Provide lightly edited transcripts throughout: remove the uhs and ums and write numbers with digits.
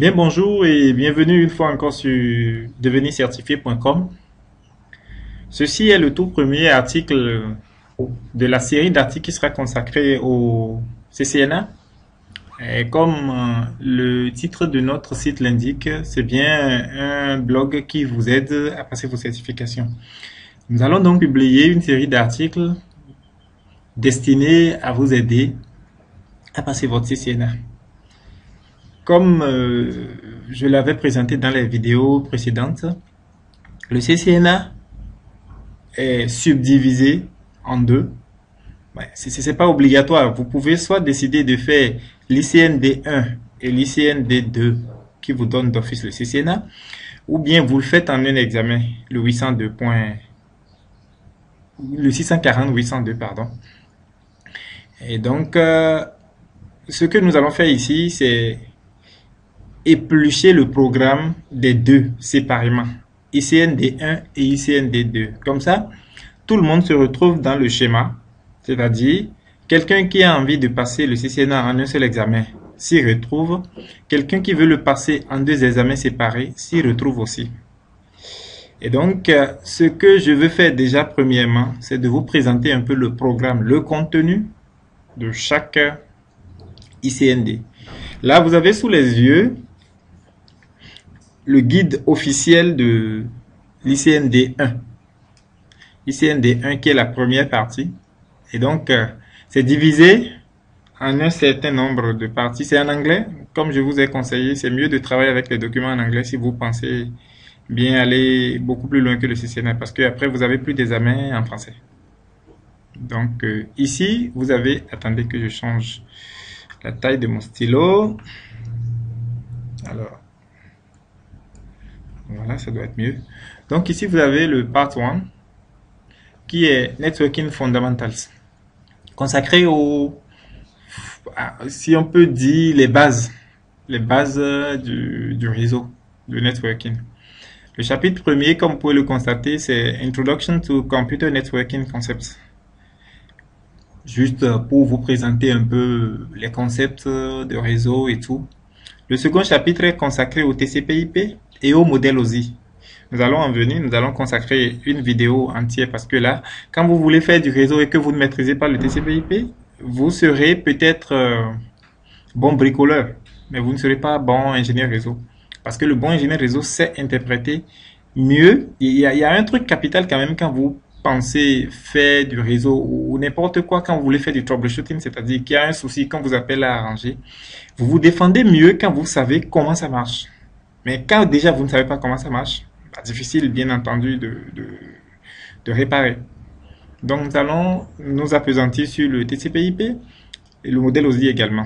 Bien, bonjour et bienvenue une fois encore sur devenircertifié.com. Ceci est le tout premier article de la série d'articles qui sera consacré au CCNA. Et comme le titre de notre site l'indique, c'est bien un blog qui vous aide à passer vos certifications. Nous allons donc publier une série d'articles destinés à vous aider à passer votre CCNA. Comme je l'avais présenté dans les vidéos précédentes, le CCNA est subdivisé en deux. Ce n'est pas obligatoire. Vous pouvez soit décider de faire l'ICND1 et l'ICND2 qui vous donne d'office le CCNA, ou bien vous le faites en un examen, le 640-802, pardon. Et donc, ce que nous allons faire ici, c'est éplucher le programme des deux séparément, ICND1 et ICND2. Comme ça, tout le monde se retrouve dans le schéma, c'est-à-dire quelqu'un qui a envie de passer le CCNA en un seul examen s'y retrouve, quelqu'un qui veut le passer en deux examens séparés s'y retrouve aussi. Et donc, ce que je veux faire déjà premièrement, c'est de vous présenter un peu le programme, le contenu de chaque ICND. Là, vous avez sous les yeux le guide officiel de l'ICND1. ICND1 qui est la première partie. Et donc, c'est divisé en un certain nombre de parties. C'est en anglais. Comme je vous ai conseillé, c'est mieux de travailler avec les documents en anglais si vous pensez bien aller beaucoup plus loin que le CCNA, parce que après vous avez plus d'examens en français. Donc, ici, vous avez... Attendez que je change la taille de mon stylo. Alors, voilà, ça doit être mieux. Donc ici, vous avez le Part 1, qui est Networking Fundamentals, consacré si on peut dire, les bases du réseau, du networking. Le chapitre premier, comme vous pouvez le constater, c'est Introduction to Computer Networking Concepts. Juste pour vous présenter un peu les concepts de réseau et tout. Le second chapitre est consacré au TCP/IP et au modèle OSI. Nous allons en venir, nous allons consacrer une vidéo entière parce que là, quand vous voulez faire du réseau et que vous ne maîtrisez pas le TCP/IP, vous serez peut-être bon bricoleur, mais vous ne serez pas bon ingénieur réseau. Parce que le bon ingénieur réseau sait interpréter mieux. Il y a un truc capital quand même quand vous pensez faire du réseau ou n'importe quoi, quand vous voulez faire du troubleshooting, c'est-à-dire qu'il y a un souci, quand vous appelez à arranger, vous vous défendez mieux quand vous savez comment ça marche. Mais quand déjà vous ne savez pas comment ça marche, difficile bien entendu de réparer. Donc nous allons nous appesantir sur le TCP/IP et le modèle OSI également.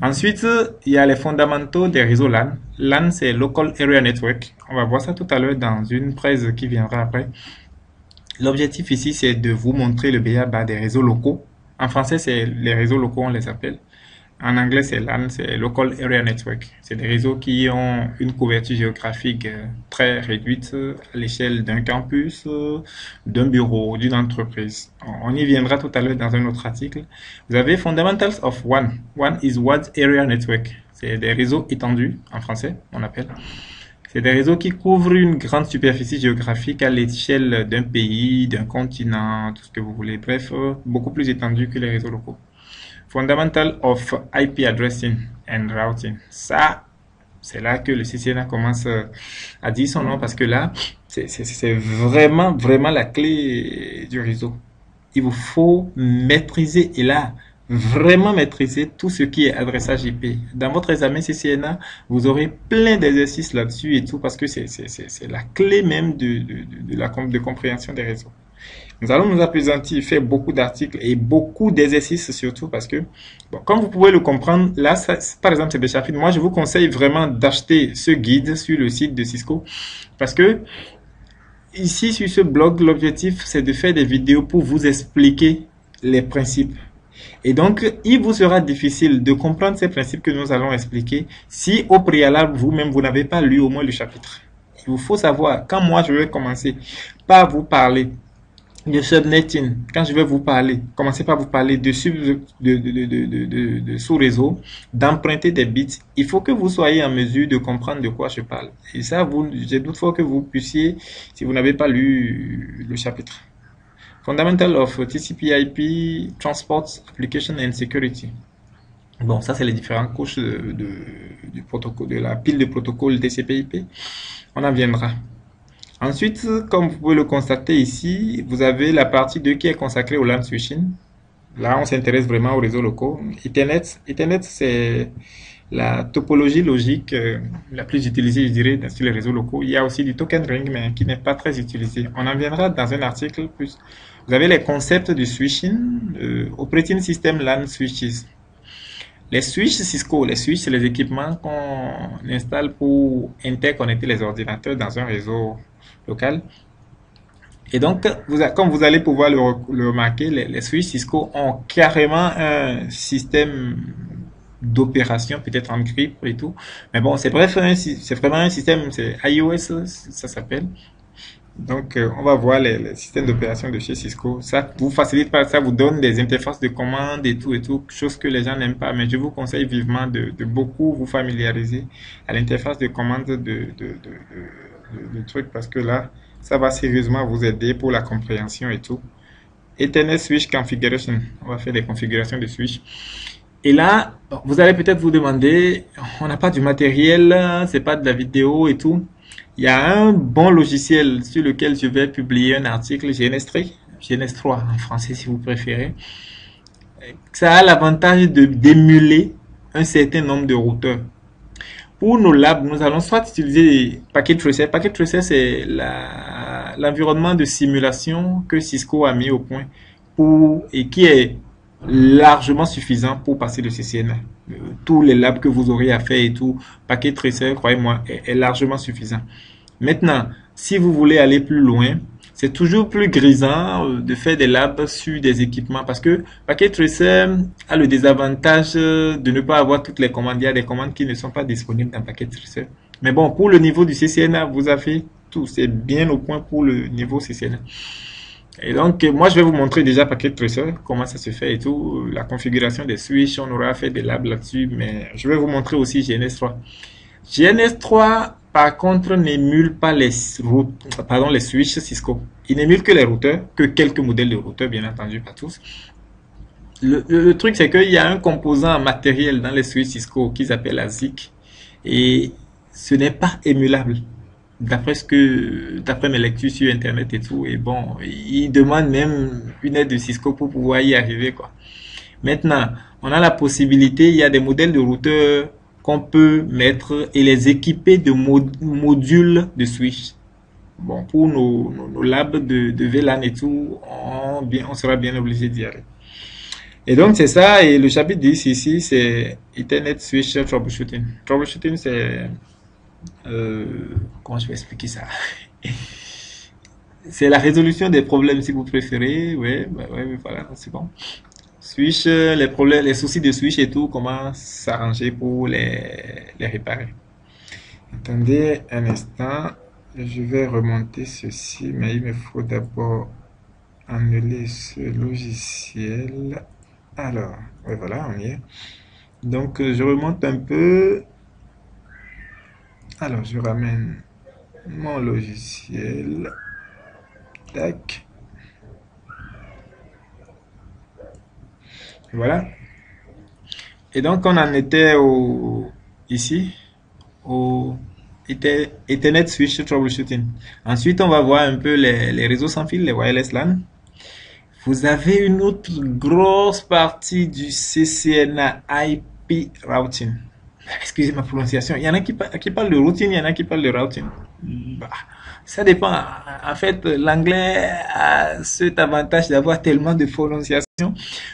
Ensuite, il y a les fondamentaux des réseaux LAN. LAN, c'est Local Area Network. On va voir ça tout à l'heure dans une presse qui viendra après. L'objectif ici, c'est de vous montrer le b.a.-ba des réseaux locaux. En français, c'est les réseaux locaux, on les appelle. En anglais, c'est LAN, c'est Local Area Network. C'est des réseaux qui ont une couverture géographique très réduite à l'échelle d'un campus, d'un bureau, d'une entreprise. On y viendra tout à l'heure dans un autre article. Vous avez Fundamentals of WAN. WAN is Wide Area Network. C'est des réseaux étendus, en français, on appelle. C'est des réseaux qui couvrent une grande superficie géographique à l'échelle d'un pays, d'un continent, tout ce que vous voulez. Bref, beaucoup plus étendu que les réseaux locaux. Fundamental of IP Addressing and Routing. Ça, c'est là que le CCNA commence à dire son nom, parce que là, c'est vraiment la clé du réseau. Il vous faut maîtriser, et là, vraiment maîtriser tout ce qui est adressage IP. Dans votre examen CCNA, vous aurez plein d'exercices là-dessus et tout, parce que c'est la clé même de compréhension des réseaux. Nous allons nous appesantir, faire beaucoup d'articles et beaucoup d'exercices surtout, parce que, bon, comme vous pouvez le comprendre, là, par exemple, c'est des chapitres. Moi, je vous conseille vraiment d'acheter ce guide sur le site de Cisco, parce que ici, sur ce blog, l'objectif, c'est de faire des vidéos pour vous expliquer les principes. Et donc, il vous sera difficile de comprendre ces principes que nous allons expliquer si, au préalable, vous-même, vous n'avez pas lu au moins le chapitre. Il vous faut savoir, quand moi, je vais commencer par vous parler Le subnetting, quand je vais vous parler, commencez par vous parler de sous-réseau, d'emprunter des bits. Il faut que vous soyez en mesure de comprendre de quoi je parle. Et ça, j'ai toutefois que vous puissiez, si vous n'avez pas lu le chapitre. Fundamental of TCP/IP, Transport, Application and Security. Bon, ça, c'est les différentes couches du protocole, de la pile de protocoles TCP/IP. On en viendra. Ensuite, comme vous pouvez le constater ici, vous avez la partie 2 qui est consacrée au LAN switching. Là, on s'intéresse vraiment aux réseaux locaux. Ethernet, c'est la topologie logique la plus utilisée, je dirais, sur les réseaux locaux. Il y a aussi du token ring, mais qui n'est pas très utilisé. On en viendra dans un article plus. Vous avez les concepts du switching, operating system LAN switches. Les switches Cisco, les switches, c'est les équipements qu'on installe pour interconnecter les ordinateurs dans un réseau local. Et donc, comme vous allez pouvoir le remarquer, les switches Cisco ont carrément un système d'opération, peut-être en crypte et tout. Mais bon, c'est vraiment un système, c'est iOS, ça s'appelle. Donc, on va voir les systèmes d'opération de chez Cisco. Ça vous facilite pas, ça vous donne des interfaces de commande et tout, chose que les gens n'aiment pas. Mais je vous conseille vivement de beaucoup vous familiariser à l'interface de commande de trucs parce que là, ça va sérieusement vous aider pour la compréhension et tout. Ethernet Switch Configuration. On va faire des configurations de switch. Et là, vous allez peut-être vous demander, on n'a pas du matériel, c'est pas de la vidéo et tout. Il y a un bon logiciel sur lequel je vais publier un article, GNS3 en français si vous préférez. Ça a l'avantage d'émuler un certain nombre de routeurs. Pour nos labs, nous allons soit utiliser Packet Tracer. Packet Tracer, c'est l'environnement de simulation que Cisco a mis au point et qui est largement suffisant pour passer le CCNA. Tous les labs que vous aurez à faire et tout, Packet Tracer, croyez-moi, est largement suffisant. Maintenant, si vous voulez aller plus loin, c'est toujours plus grisant de faire des labs sur des équipements parce que Packet Tracer a le désavantage de ne pas avoir toutes les commandes. Il y a des commandes qui ne sont pas disponibles dans Packet Tracer. Mais bon, pour le niveau du CCNA, vous avez tout. C'est bien au point pour le niveau CCNA. Et donc, moi, je vais vous montrer déjà Packet Tracer, comment ça se fait et tout, la configuration des switches, on aura fait des labs là-dessus, mais je vais vous montrer aussi GNS3. GNS3, par contre, n'émule pas les switches Cisco. Il n'émule que les routeurs, que quelques modèles de routeurs, bien entendu, pas tous. Le truc, c'est qu'il y a un composant matériel dans les switches Cisco qu'ils appellent la ZIC, et ce n'est pas émulable. D'après mes lectures sur internet et tout, et bon, ils demandent même une aide de Cisco pour pouvoir y arriver, quoi. Maintenant, on a la possibilité, il y a des modèles de routeurs qu'on peut mettre et les équiper de modules de switch. Bon, pour nos labs de VLAN et tout, on sera bien obligé d'y aller. Et donc, c'est ça, et le chapitre 10 ici, c'est Ethernet Switch Troubleshooting. Troubleshooting, c'est comment je vais expliquer ça? C'est la résolution des problèmes si vous préférez. Ouais, voilà, c'est bon. Switch, les problèmes, les soucis de switch et tout, comment s'arranger pour les réparer. Attendez un instant, je vais remonter ceci, mais il me faut d'abord annuler ce logiciel. Alors, ouais, voilà, on y est. Donc, je remonte un peu. Alors, je ramène mon logiciel. Tac. Voilà. Et donc, on en était ici, au Ethernet Switch Troubleshooting. Ensuite, on va voir un peu les réseaux sans fil, les wireless LAN. Vous avez une autre grosse partie du CCNA IP routing. Excusez ma prononciation. Il y en a qui parlent de routing, il y en a qui parlent de routing. Bah, ça dépend. En fait, l'anglais a cet avantage d'avoir tellement de prononciations.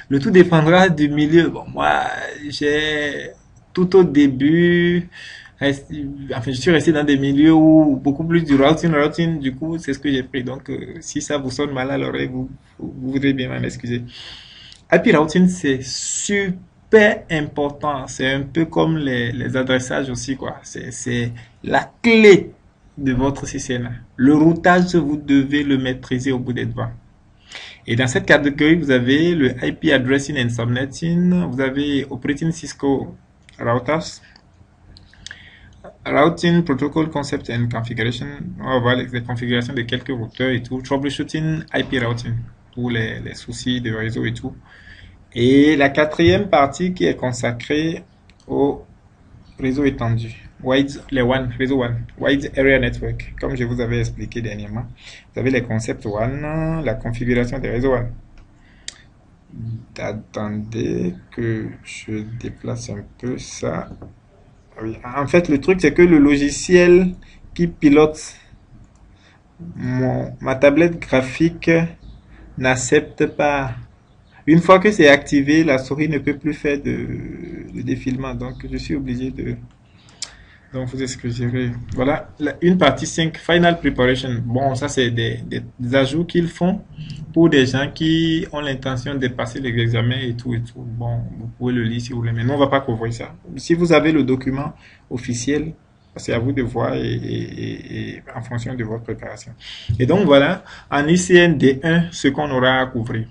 Le tout dépendra du milieu. Bon, moi, j'ai tout au début, je suis resté dans des milieux où beaucoup plus du routing, du coup, c'est ce que j'ai pris. Donc, si ça vous sonne mal à l'oreille, vous voudrez bien m'en excuser. IP routing, c'est super important. C'est un peu comme les adressages aussi, quoi. C'est la clé de votre CCNA. Le routage, vous devez le maîtriser au bout des doigts. Et dans cette catégorie, vous avez le IP Addressing and Subnetting, vous avez Operating Cisco Routers, Routing Protocol Concept and Configuration, on va voir les configurations de quelques routeurs et tout, Troubleshooting IP Routing pour les soucis de réseau et tout. Et la quatrième partie qui est consacrée au réseau étendu, réseau WAN, Wide Area Network, comme je vous avais expliqué dernièrement. Vous avez les concepts WAN, la configuration des réseaux WAN. Attendez que je déplace un peu ça. Oui. En fait, le truc, c'est que le logiciel qui pilote ma tablette graphique n'accepte pas. Une fois que c'est activé, la souris ne peut plus faire de défilement. Donc, je suis obligé de... Donc, vous excuserez. Voilà, une partie 5, Final Preparation. Bon, ça, c'est des ajouts qu'ils font pour des gens qui ont l'intention de passer l'examen et tout et tout. Bon, vous pouvez le lire si vous voulez, mais nous, on va pas couvrir ça. Si vous avez le document officiel, c'est à vous de voir et en fonction de votre préparation. Et donc, voilà, en ICN D1, ce qu'on aura à couvrir.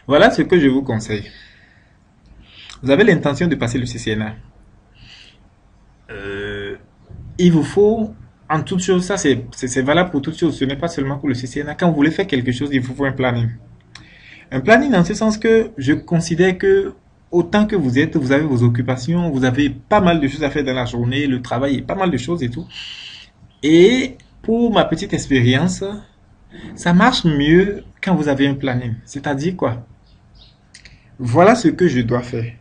Voilà ce que je vous conseille. Vous avez l'intention de passer le CCNA. Il vous faut, en toute chose, ça c'est valable pour toutes choses, ce n'est pas seulement pour le CCNA. Quand vous voulez faire quelque chose, il vous faut un planning. Un planning dans ce sens que je considère que autant que vous êtes, vous avez vos occupations, vous avez pas mal de choses à faire dans la journée, le travail et pas mal de choses et tout. Et pour ma petite expérience, ça marche mieux quand vous avez un planning. C'est-à-dire quoi? Voilà ce que je dois faire.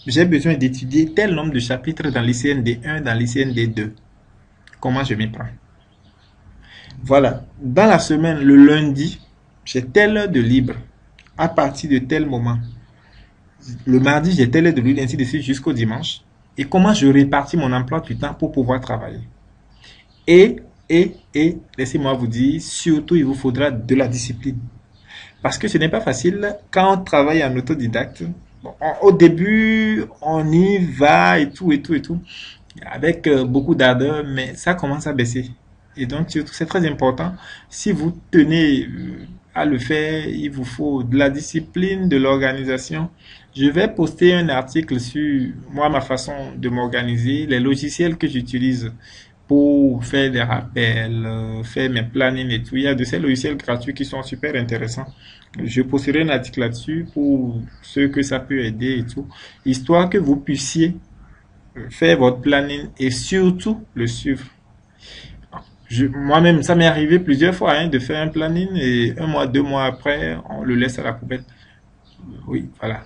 J'ai besoin d'étudier tel nombre de chapitres dans l'ICN D1, dans l'ICN D2. Comment je m'y prends? Voilà. Dans la semaine, le lundi, j'ai telle heure de libre à partir de tel moment. Le mardi, j'ai telle heure de libre, ainsi de suite jusqu'au dimanche. Et comment je répartis mon emploi du temps pour pouvoir travailler. Et laissez-moi vous dire, surtout, il vous faudra de la discipline. Parce que ce n'est pas facile quand on travaille en autodidacte. Bon, au début, on y va et tout, avec beaucoup d'ardeur, mais ça commence à baisser. Et donc, c'est très important. Si vous tenez à le faire, il vous faut de la discipline, de l'organisation. Je vais poster un article sur moi, ma façon de m'organiser, les logiciels que j'utilise pour faire des rappels, faire mes plannings et tout. Il y a de ces logiciels gratuits qui sont super intéressants. Je posterai un article là-dessus pour ceux que ça peut aider et tout, histoire que vous puissiez faire votre planning et surtout le suivre. Moi-même, ça m'est arrivé plusieurs fois de faire un planning et 1 mois, 2 mois après, on le laisse à la poubelle. Oui, voilà.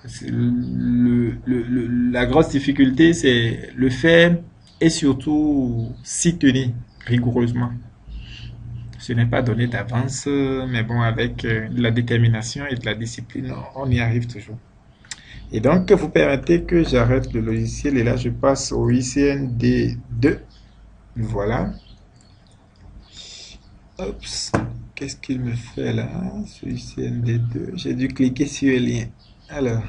La grosse difficulté, c'est le faire et surtout s'y tenir rigoureusement. Ce n'est pas donné d'avance, mais bon, avec de la détermination et de la discipline, on y arrive toujours. Et donc, vous permettez que j'arrête le logiciel et là, je passe au ICN D2. Voilà. Oups, qu'est-ce qu'il me fait là, ce ICN D2? J'ai dû cliquer sur le lien. Alors,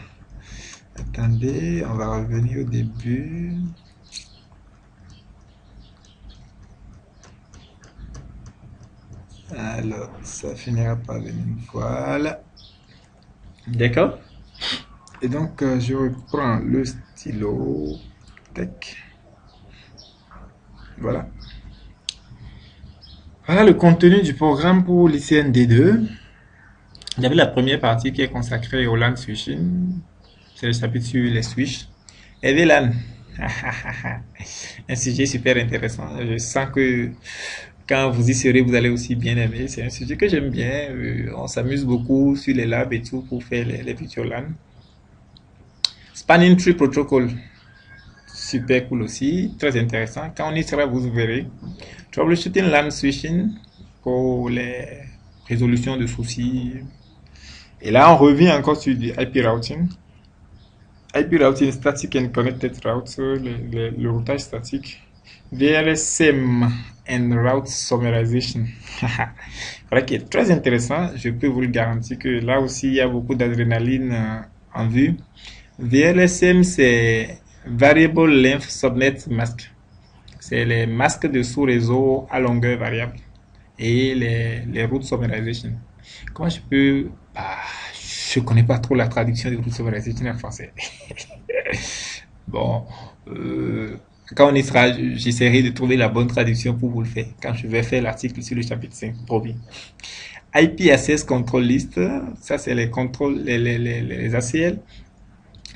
attendez, on va revenir au début. Alors, ça finira par venir. Voilà. D'accord. Et donc, je reprends le stylo. Tac. Voilà. Voilà le contenu du programme pour l'ICN D2. Il y avait la première partie qui est consacrée au LAN switching. C'est le chapitre sur les switches. Et VLAN. Un sujet super intéressant. Je sens que quand vous y serez, vous allez aussi bien aimer. C'est un sujet que j'aime bien. On s'amuse beaucoup sur les labs et tout pour faire les virtual LAN. Spanning Tree Protocol. Super cool aussi. Très intéressant. Quand on y sera, vous verrez. Troubleshooting LAN switching pour les résolutions de soucis. Et là, on revient encore sur du IP routing. IP routing static and connected routes, le routage statique. VLSM and route summarization. Voilà qui est très intéressant. Je peux vous le garantir que là aussi, il y a beaucoup d'adrénaline en vue. VLSM, c'est Variable Length Subnet Mask. C'est les masques de sous-réseau à longueur variable et les routes summarization. Comment je peux... je connais pas trop la traduction de route sauvetage en français. Bon, euh, quand on y sera, j'essaierai de trouver la bonne traduction pour vous le faire. Quand je vais faire l'article sur le chapitre 5, promis. IP Access Control List, ça c'est les contrôles, les ACL,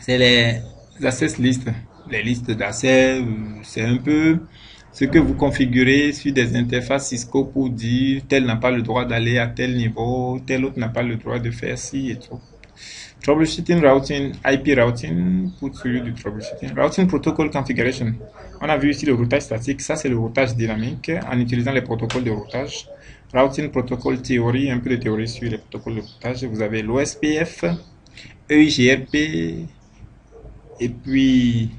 c'est les access list, les listes d'accès, c'est un peu ce que vous configurez sur des interfaces Cisco pour dire tel n'a pas le droit d'aller à tel niveau, tel autre n'a pas le droit de faire ci et tout. Troubleshooting routing, IP routing pour celui du troubleshooting. Routing protocol configuration. On a vu ici le routage statique, ça c'est le routage dynamique en utilisant les protocoles de routage. Routing protocol théorie, un peu de théorie sur les protocoles de routage. Vous avez l'OSPF, EIGRP, et puis,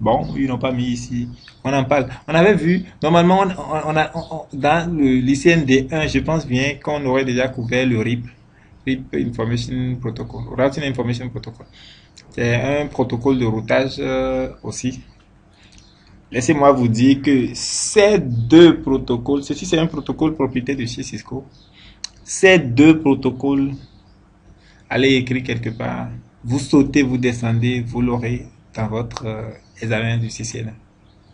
bon, ils n'ont pas mis ici. On en parle. On avait vu, normalement, dans le l'ICND 1, je pense bien qu'on aurait déjà couvert le RIP. RIP Information Protocol, Routing Information Protocol. C'est un protocole de routage aussi. Laissez-moi vous dire que ces deux protocoles, ceci c'est un protocole propriété de chez Cisco. Ces deux protocoles, allez écrire quelque part, vous sautez, vous descendez, vous l'aurez dans votre examen du CCNA.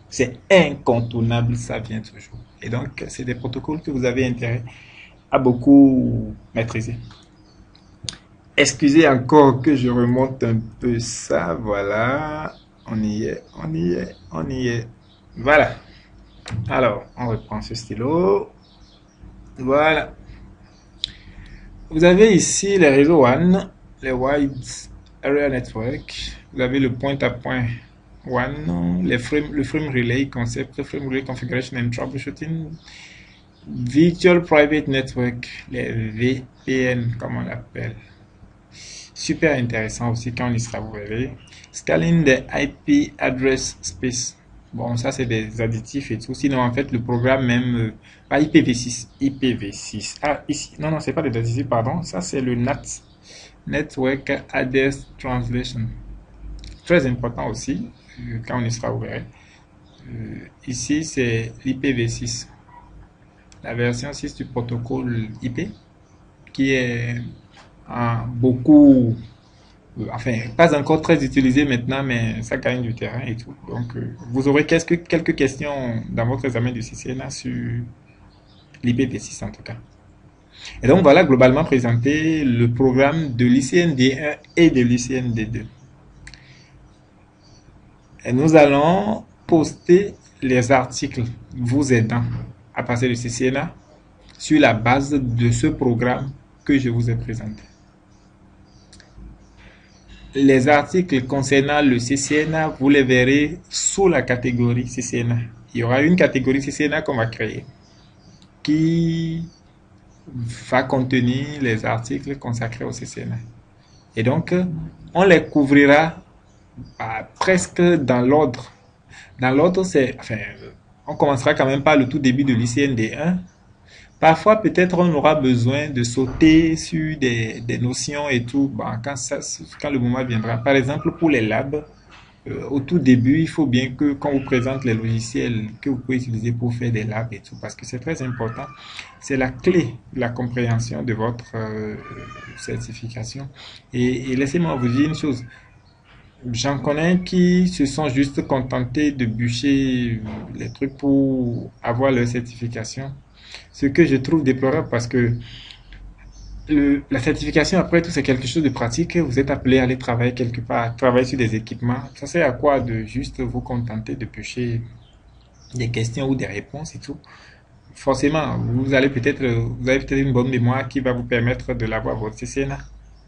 C'est incontournable, ça vient toujours. Et donc, c'est des protocoles que vous avez intérêt à beaucoup maîtriser. Excusez encore que je remonte un peu ça, voilà. On y est, on y est, on y est. Voilà. Alors, on reprend ce stylo. Voilà. Vous avez ici les réseaux WAN, les Wide Area Network. Vous avez le point-à-point WAN, le frame relay concept, le frame relay configuration and troubleshooting, Virtual Private Network, les VPN, comme on l'appelle. Super intéressant aussi quand on y sera, vous verrez. Scaling the IP address space. Bon, ça c'est des additifs et tout. Sinon, en fait, le programme même, IPv6, IPv6. Ah, ici, non, c'est pas des additifs, pardon. Ça c'est le NAT, Network Address Translation. Très important aussi, quand on y sera, vous verrez. Ici, c'est l'IPv6. La version 6 du protocole IP, qui est beaucoup, enfin, pas encore très utilisé maintenant, mais ça gagne du terrain et tout. Donc, vous aurez quelques questions dans votre examen du CCNA sur l'IPv6 en tout cas. Et donc, voilà globalement présenté le programme de l'ICND1 et de l'ICND2. Et nous allons poster les articles vous aidant à passer le CCNA sur la base de ce programme que je vous ai présenté. Les articles concernant le CCNA, vous les verrez sous la catégorie CCNA. Il y aura une catégorie CCNA qu'on va créer qui va contenir les articles consacrés au CCNA. Et donc, on les couvrira presque dans l'ordre. Dans l'ordre, c'est, enfin, on commencera quand même par le tout début de l'ICND1. Parfois, peut-être, on aura besoin de sauter sur des notions et tout, quand le moment viendra. Par exemple, pour les labs, au tout début, il faut bien que, quand on vous présente les logiciels que vous pouvez utiliser pour faire des labs et tout, parce que c'est très important. C'est la clé de la compréhension de votre certification. Et laissez-moi vous dire une chose. J'en connais qui se sont juste contentés de bûcher les trucs pour avoir leur certification. Ce que je trouve déplorable parce que la certification, après tout, c'est quelque chose de pratique. Vous êtes appelé à aller travailler quelque part, travailler sur des équipements. Ça sert à quoi de juste vous contenter de pêcher des questions ou des réponses et tout. Forcément, vous avez peut-être une bonne mémoire qui va vous permettre de l'avoir votre CCNA.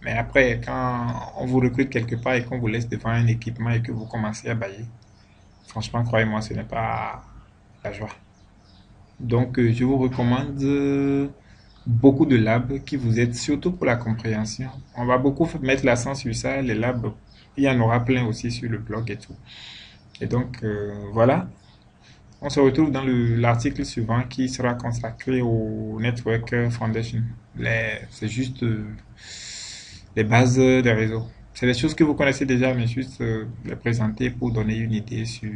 Mais après, quand on vous recrute quelque part et qu'on vous laisse devant un équipement et que vous commencez à bailler, franchement, croyez-moi, ce n'est pas la joie. Donc, je vous recommande beaucoup de labs qui vous aident surtout pour la compréhension. On va beaucoup mettre l'accent sur ça, les labs. Il y en aura plein aussi sur le blog et tout. Et donc, voilà. On se retrouve dans l'article suivant qui sera consacré au Network Foundation. C'est juste les bases des réseaux. C'est des choses que vous connaissez déjà, mais juste les présenter pour donner une idée sur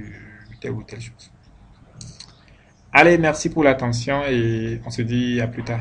telle ou telle chose. Allez, merci pour l'attention et on se dit à plus tard.